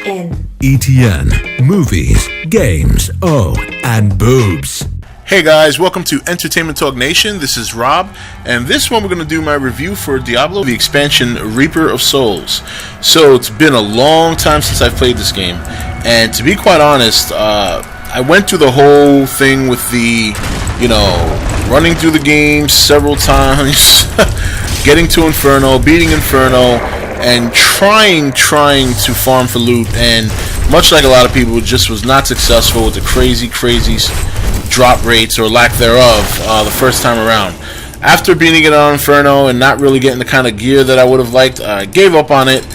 E.T.N. E.T.N. Movies, games, oh, and boobs. Hey guys, welcome to Entertainment Talk Nation. This is Rob, and this one we're going to do my review for Diablo, the expansion Reaper of Souls. So it's been a long time since I've played this game, and to be quite honest, I went through the whole thing with the, running through the game several times, getting to Inferno, beating Inferno, and trying to farm for loot, and much like a lot of people, just was not successful with the crazy drop rates or lack thereof the first time around. After beating it on Inferno and not really getting the kind of gear that I would have liked, I gave up on it,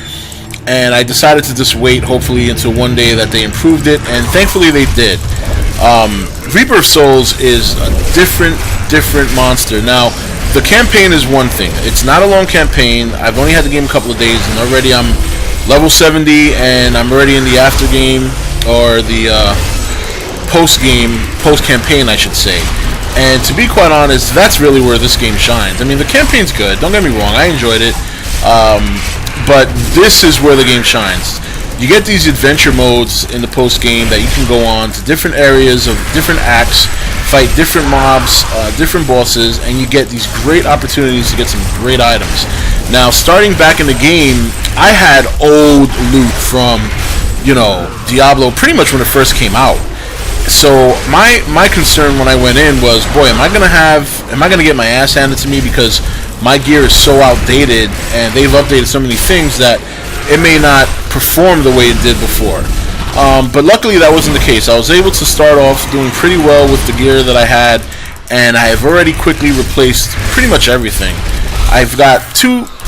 and I decided to just wait, hopefully until one day that they improved it, and thankfully they did. Reaper of Souls is a different monster. Now, the campaign is one thing. It's not a long campaign. I've only had the game a couple of days, and already I'm level 70, and I'm already in the after game, or the post-campaign, I should say. And to be quite honest, that's really where this game shines. I mean, the campaign's good, don't get me wrong, I enjoyed it, but this is where the game shines. You get these adventure modes in the post-game that you can go on to different areas of different acts, fight different mobs, different bosses, and you get these great opportunities to get some great items. Now, starting back in the game, I had old loot from, Diablo pretty much when it first came out. So my concern when I went in was, boy, am I gonna get my ass handed to me because my gear is so outdated and they've updated so many things that it may not perform the way it did before. But luckily that wasn't the case. I was able to start off doing pretty well with the gear that I had, and I have already quickly replaced pretty much everything. I've got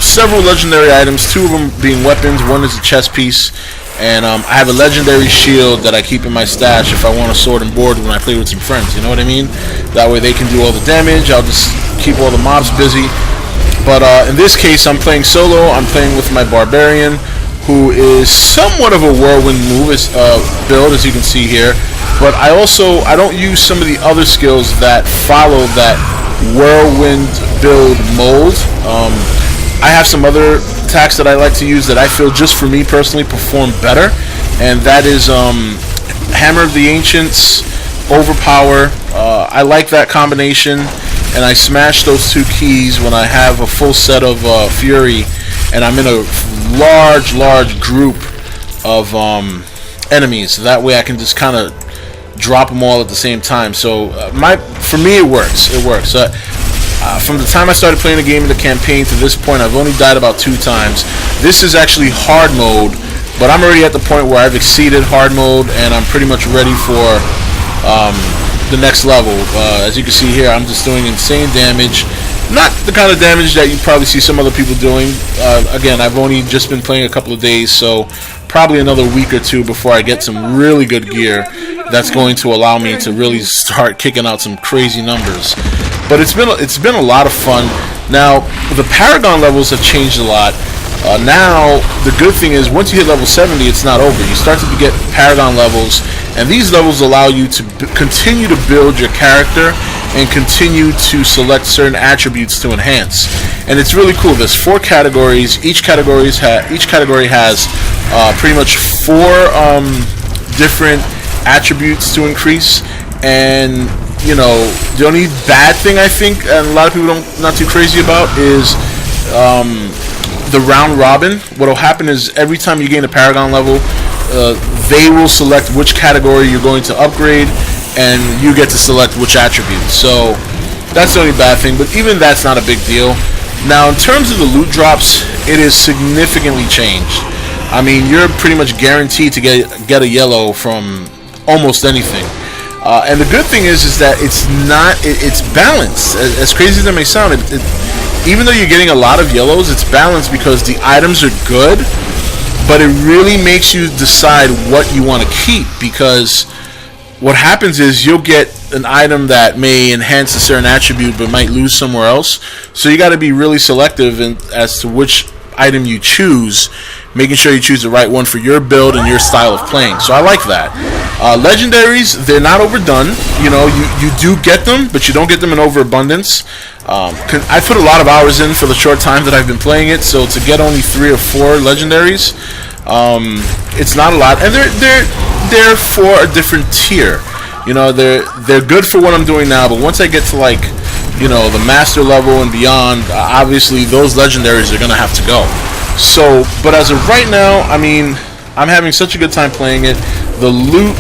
several legendary items, two of them being weapons. One is a chest piece, and I have a legendary shield that I keep in my stash if I want a sword and board when I play with some friends, you know what I mean? That way they can do all the damage, I'll just keep all the mobs busy. But in this case, I'm playing solo. I'm playing with my Barbarian, who is somewhat of a whirlwind build, as you can see here. But I don't use some of the other skills that follow that whirlwind build mold. I have some other attacks that I like to use that I feel just for me personally perform better, and that is Hammer of the Ancients, Overpower. I like that combination, and I smash those two keys when I have a full set of Fury, and I'm in a large group of enemies. That way I can just kind of drop them all at the same time. So for me it works. From the time I started playing the game in the campaign to this point, I've only died about 2 times. This is actually hard mode, but I'm already at the point where I've exceeded hard mode, and I'm pretty much ready for the next level. As you can see here, I'm just doing insane damage. Not the kind of damage that you probably see some other people doing. Again, I've only just been playing a couple of days, so probably another week or 2 before I get some really good gear that's going to allow me to really start kicking out some crazy numbers. But it's been a lot of fun. Now, the Paragon levels have changed a lot. Now, the good thing is, once you hit level 70, it's not over. You start to get Paragon levels, and these levels allow you to continue to build your character and continue to select certain attributes to enhance. And it's really cool. There's 4 categories. Each category has pretty much 4 different attributes to increase. And the only bad thing I think, and a lot of people not too crazy about, is the round robin. What'll happen is every time you gain a Paragon level, they will select which category you're going to upgrade, and you get to select which attribute. So that's the only bad thing, but even that's not a big deal. Now, in terms of the loot drops, it is significantly changed. I mean, you're pretty much guaranteed to get a yellow from almost anything. And the good thing is that it's balanced. As crazy as it may sound, even though you're getting a lot of yellows, it's balanced because the items are good, but it really makes you decide what you want to keep, because what happens is you'll get an item that may enhance a certain attribute but might lose somewhere else. So you got to be really selective as to which item you choose, making sure you choose the right one for your build and your style of playing. So I like that. Legendaries, they're not overdone. You do get them, but you don't get them in overabundance. I put a lot of hours in for the short time that I've been playing it, so to get only 3 or 4 legendaries It's not a lot, and they're for a different tier. You know, they're good for what I'm doing now, but once I get to, like, you know, the master level and beyond, obviously those legendaries are gonna have to go. So, but as of right now, I mean, I'm having such a good time playing it. The loot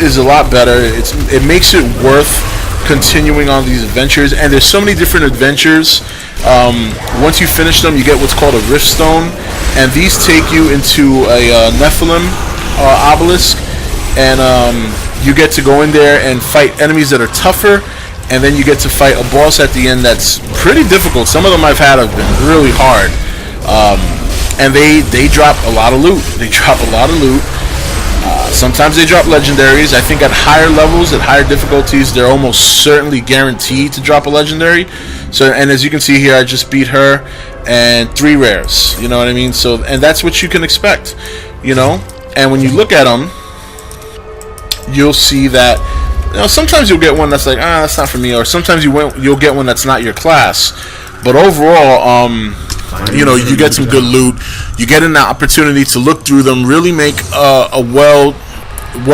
is a lot better. It makes it worth continuing on these adventures, and there's so many different adventures. Once you finish them, you get what's called a rift stone, and these take you into a nephalim obelisk, and you get to go in there and fight enemies that are tougher, and then you get to fight a boss at the end that's pretty difficult. Some of them I've had have been really hard, and they drop a lot of loot. Sometimes they drop legendaries. I think at higher levels, at higher difficulties, they're almost certainly guaranteed to drop a legendary. So, and as you can see here, I just beat her, and 3 rares. You know what I mean? So, and that's what you can expect, you know. And when you look at them, you'll see that, you know, sometimes you'll get one that's like, that's not for me, or sometimes you'll get one that's not your class. But overall, you know, you get some good loot. You get an opportunity to look through them, really make a well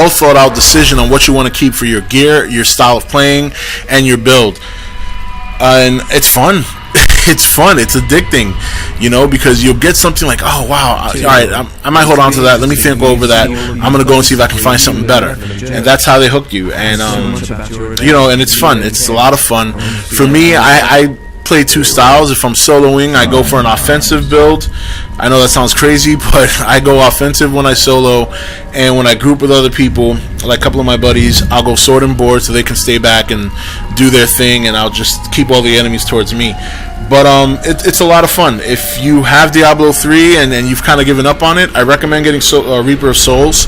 thought out decision on what you want to keep for your gear, your style of playing, and your build. And it's fun. It's fun. It's addicting, you know, because you'll get something like, oh wow, all right, I might hold on to that. Let me think over that. I'm gonna go and see if I can find something better. And that's how they hook you. And you know, and it's fun. It's a lot of fun. For me, I play 2 styles. If I'm soloing, I go for an offensive build. I know that sounds crazy, but I go offensive when I solo, and when I group with other people, like a couple of my buddies, I'll go sword and board so they can stay back and do their thing, and I'll just keep all the enemies towards me. But it's a lot of fun. If you have Diablo 3 and you've kind of given up on it, I recommend getting Reaper of Souls.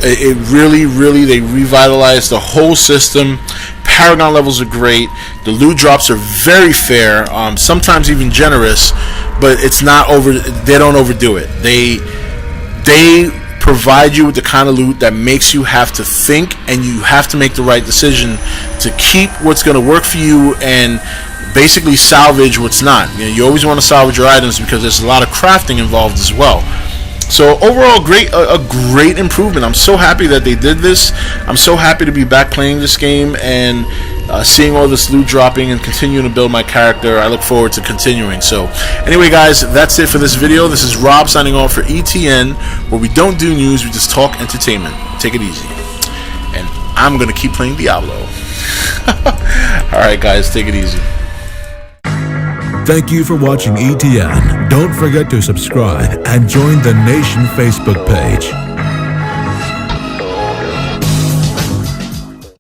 It really, they revitalized the whole system. Paragon levels are great. The loot drops are very fair, sometimes even generous, but it's not over. They don't overdo it. They provide you with the kind of loot that makes you have to think, and you have to make the right decision to keep what's going to work for you and basically salvage what's not. You know, you always want to salvage your items because there's a lot of crafting involved as well. So overall, a great improvement. I'm so happy that they did this. I'm so happy to be back playing this game and seeing all this loot dropping and continuing to build my character. I look forward to continuing. So anyway, guys, that's it for this video. This is Rob signing off for E.T.N, where we don't do news, we just talk entertainment. Take it easy. And I'm going to keep playing Diablo. Alright, guys, take it easy. Thank you for watching E.T.N. Don't forget to subscribe and join the Nation Facebook page.